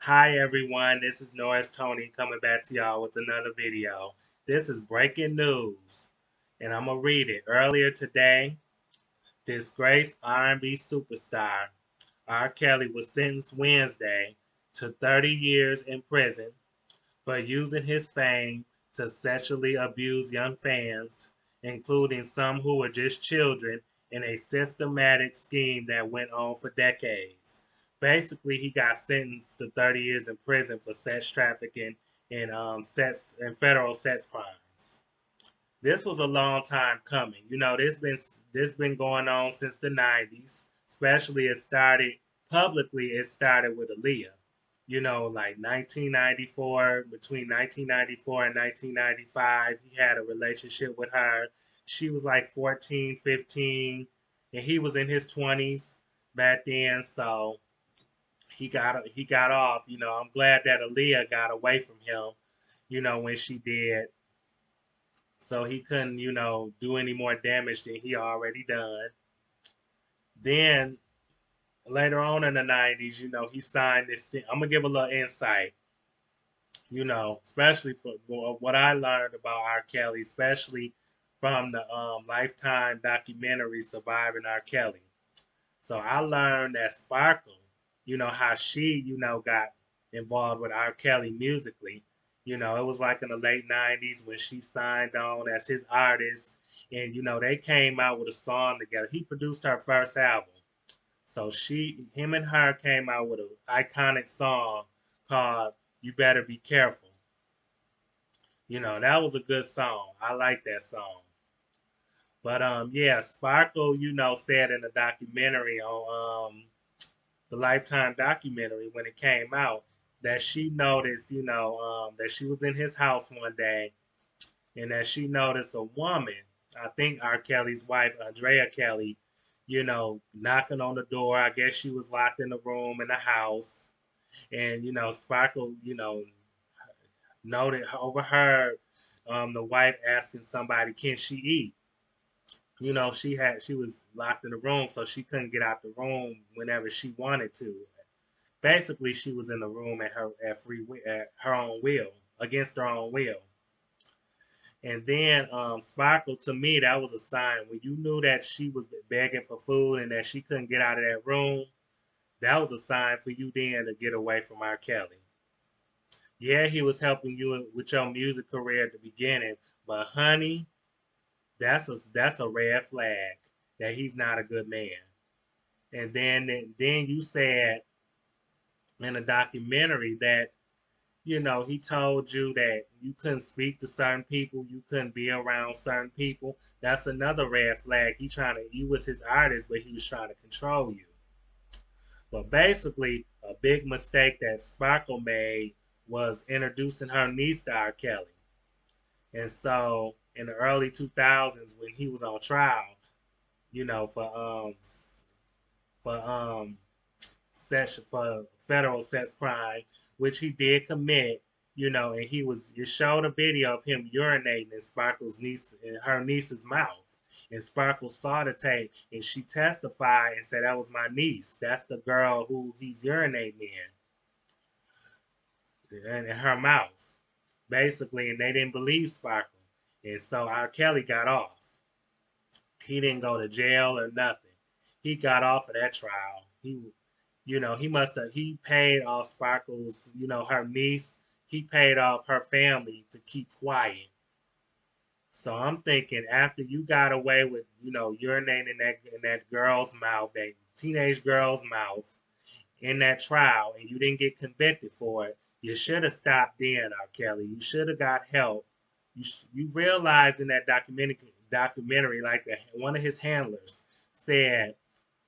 Hi everyone, this is Norris Tony coming back to y'all with another video. This is breaking news, and I'm gonna read it. Earlier today, disgraced R&B superstar R.Kelly was sentenced Wednesday to 30 years in prison for using his fame to sexually abuse young fans, including some who were just children, in a systematic scheme that went on for decades. Basically, he got sentenced to 30 years in prison for sex trafficking and federal sex crimes. This was a long time coming. This been going on since the 90s. Especially it started with Aaliyah. Like 1994, between 1994 and 1995, he had a relationship with her. She was like 14, 15, and he was in his 20s back then, so he got off. I'm glad that Aaliyah got away from him, when she did, so he couldn't, do any more damage than he already done. Then later on in the 90s, he signed this. I'm gonna give a little insight, especially for what I learned about R. Kelly, especially from the Lifetime documentary Surviving R. Kelly. So I learned that Sparkle, how she, got involved with R. Kelly musically. It was like in the late 90s when she signed on as his artist. And, they came out with a song together. He produced her first album. So him and her came out with an iconic song called You Better Be Careful. That was a good song. I like that song. But yeah, Sparkle, said in the documentary on the Lifetime documentary when it came out that she noticed, that she was in his house one day and that she noticed a woman, I think R. Kelly's wife, Andrea Kelly, knocking on the door. I guess she was locked in the room in the house. And, Sparkle, noted, overheard the wife asking somebody, can she eat? She was locked in the room, so she couldn't get out the room whenever she wanted to. Basically, she was in the room at her own will, against her own will. And then Sparkle, to me, that was a sign when you knew that she was begging for food and that she couldn't get out of that room. That was a sign for you then to get away from R. Kelly. Yeah, he was helping you with your music career at the beginning, but honey, that's a red flag that he's not a good man. And then you said in a documentary that he told you that you couldn't speak to certain people, you couldn't be around certain people. That's another red flag. You was his artist, but he was trying to control you. But basically, a big mistake that Sparkle made was introducing her niece to R. Kelly. And so in the early 2000s, when he was on trial, you know, for um for session for federal sex crime, which he did commit, and you showed a video of him urinating in her niece's mouth. And Sparkle saw the tape and she testified and said that was my niece. That's the girl who he's urinating in her mouth. Basically, and they didn't believe Sparkle. And so R. Kelly got off. He didn't go to jail or nothing. He got off of that trial. He paid off Sparkle's, her niece. He paid off her family to keep quiet. So I'm thinking after you got away with, urinating in that girl's mouth, that teenage girl's mouth, in that trial, and you didn't get convicted for it, you should have stopped then, R. Kelly. You should have got help. You realized in that documentary, like one of his handlers said,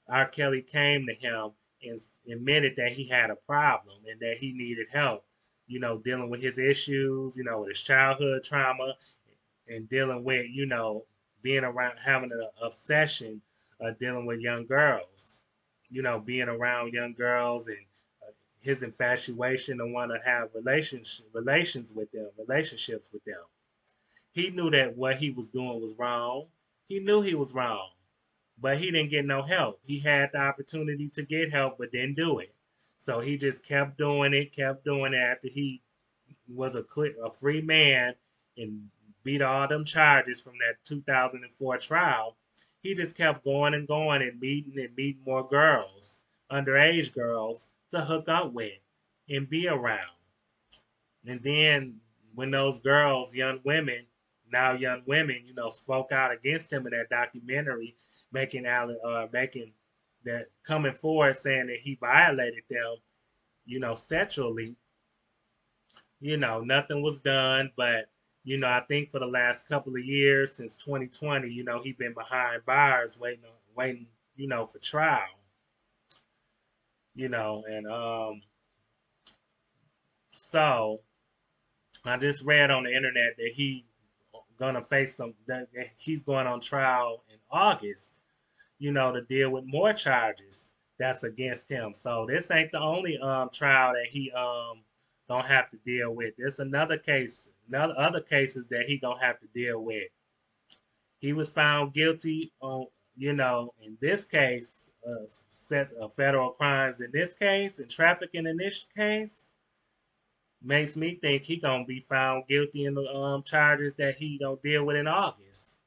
R. Kelly came to him and admitted that he had a problem and that he needed help, dealing with his issues, with his childhood trauma and dealing with, being around, having an obsession, dealing with young girls, being around young girls and his infatuation and want to have relationships with them. He knew that what he was doing was wrong. He knew he was wrong, but he didn't get no help. He had the opportunity to get help, but didn't do it. So he just kept doing it after he was a free man and beat all them charges from that 2004 trial. He just kept going and meeting more girls, underage girls, to hook up with and be around. And then when those girls, young women, spoke out against him in that documentary, making that coming forward saying that he violated them, sexually, nothing was done. But, I think for the last couple of years since 2020, he been behind bars waiting, for trial, and so I just read on the internet that that he's going on trial in August, to deal with more charges that's against him. So this ain't the only trial that he gonna have to deal with. There's another other cases that he gonna have to deal with. He was found guilty on, in this case, set of federal crimes in this case, and trafficking in this case, makes me think he gonna be found guilty in the charges that he gonna deal with in August.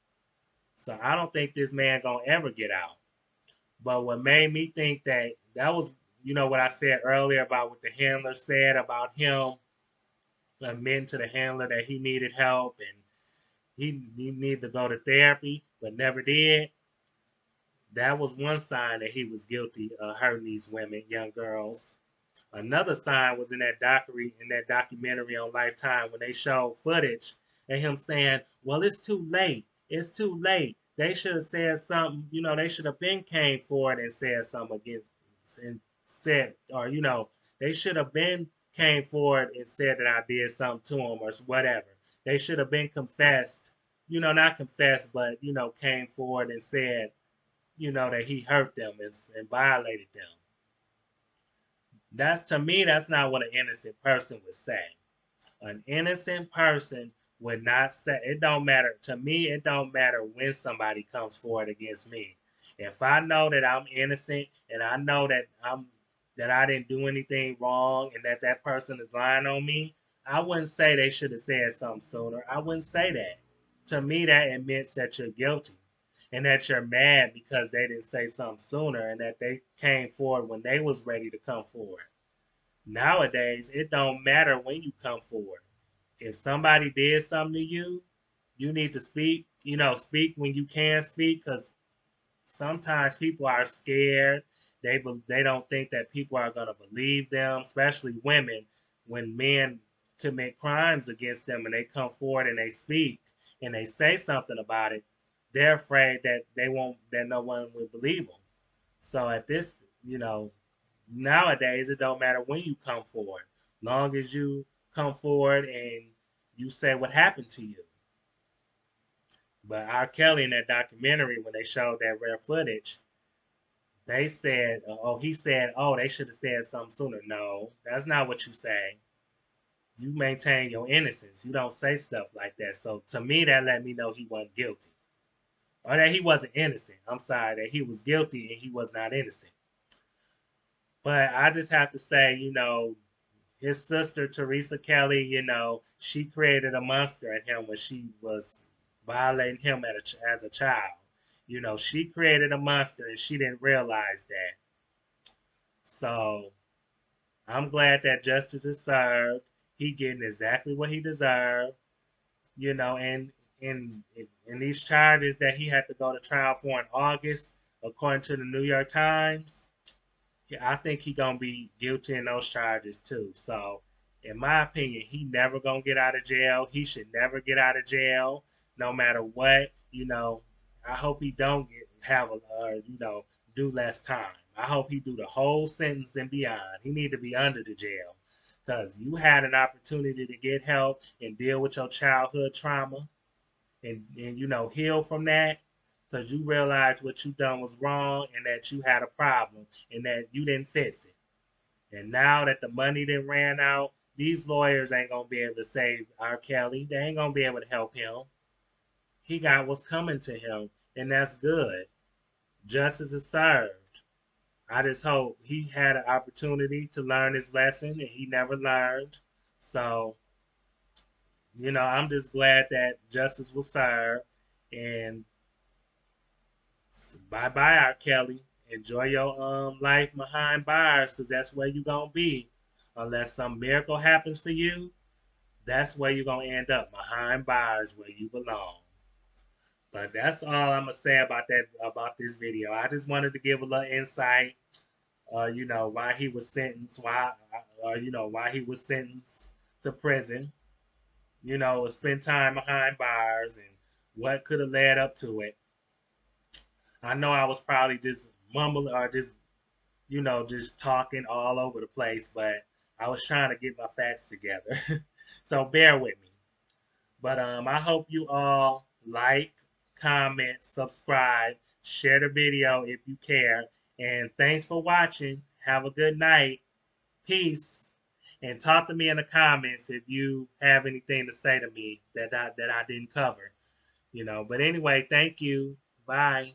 So I don't think this man gonna ever get out. But what made me think that was, what I said earlier about what the handler said about him admitting to the handler that he needed help and he needed to go to therapy, but never did. That was one sign that he was guilty of hurting these women, young girls. Another sign was in that documentary on Lifetime when they showed footage and him saying, "Well, it's too late. It's too late. They should have said something. They should have been came forward and said something against and said, or they should have been came forward and said that I did something to him or whatever. They should have been confessed. Not confessed, but came forward and said, that he hurt them and violated them." That's to me, that's not what an innocent person would say. An innocent person would not say, it don't matter. To me, it don't matter when somebody comes forward against me. If I know that I'm innocent and I know that I didn't do anything wrong and that person is lying on me, I wouldn't say they should have said something sooner. I wouldn't say that. To me, that admits that you're guilty and that you're mad because they didn't say something sooner and that they came forward when they was ready to come forward. Nowadays, it don't matter when you come forward. If somebody did something to you, you need to speak. Speak when you can speak, because sometimes people are scared. They don't think that people are gonna believe them, especially women. When men commit crimes against them and they come forward and they speak and they say something about it, they're afraid that no one will believe them. So at this, nowadays it don't matter when you come forward, long as you come forward and you say what happened to you. But R. Kelly in that documentary, when they showed that rare footage, they said, "Oh, he said, oh, they should have said something sooner." No, that's not what you say. You maintain your innocence. You don't say stuff like that. So to me, that let me know he wasn't guilty, or that he wasn't innocent. I'm sorry, that he was guilty and he was not innocent. But I just have to say, his sister Teresa Kelly, she created a monster in him when she was violating him as a child. She created a monster and she didn't realize that. So I'm glad that justice is served. He getting exactly what he deserved. And in these charges that he had to go to trial for in August, according to the New York Times, yeah, I think he gonna be guilty in those charges too. So, in my opinion, he never gonna get out of jail. He should never get out of jail, no matter what. I hope he don't have do less time. I hope he do the whole sentence and beyond. He need to be under the jail because you had an opportunity to get help and deal with your childhood trauma and heal from that because you realized what you done was wrong and that you had a problem and that you didn't fix it. And now that the money then ran out, these lawyers ain't gonna be able to save R. Kelly. They ain't gonna be able to help him. He got what's coming to him, and that's good. Justice is served. I just hope he had an opportunity to learn his lesson and he never learned. So, I'm just glad that justice was served. And bye bye, R. Kelly. Enjoy your life behind bars, because that's where you're gonna be. Unless some miracle happens for you, that's where you're gonna end up, behind bars where you belong. But that's all I'm gonna say about this video. I just wanted to give a little insight, why he was sentenced, why he was sentenced to prison. Spend time behind bars and what could have led up to it. I know I was probably just mumbling or just talking all over the place, but I was trying to get my facts together. So bear with me. But I hope you all like, comment, subscribe, share the video if you care. And thanks for watching. Have a good night. Peace. And talk to me in the comments if you have anything to say to me that I didn't cover. But anyway, thank you. Bye.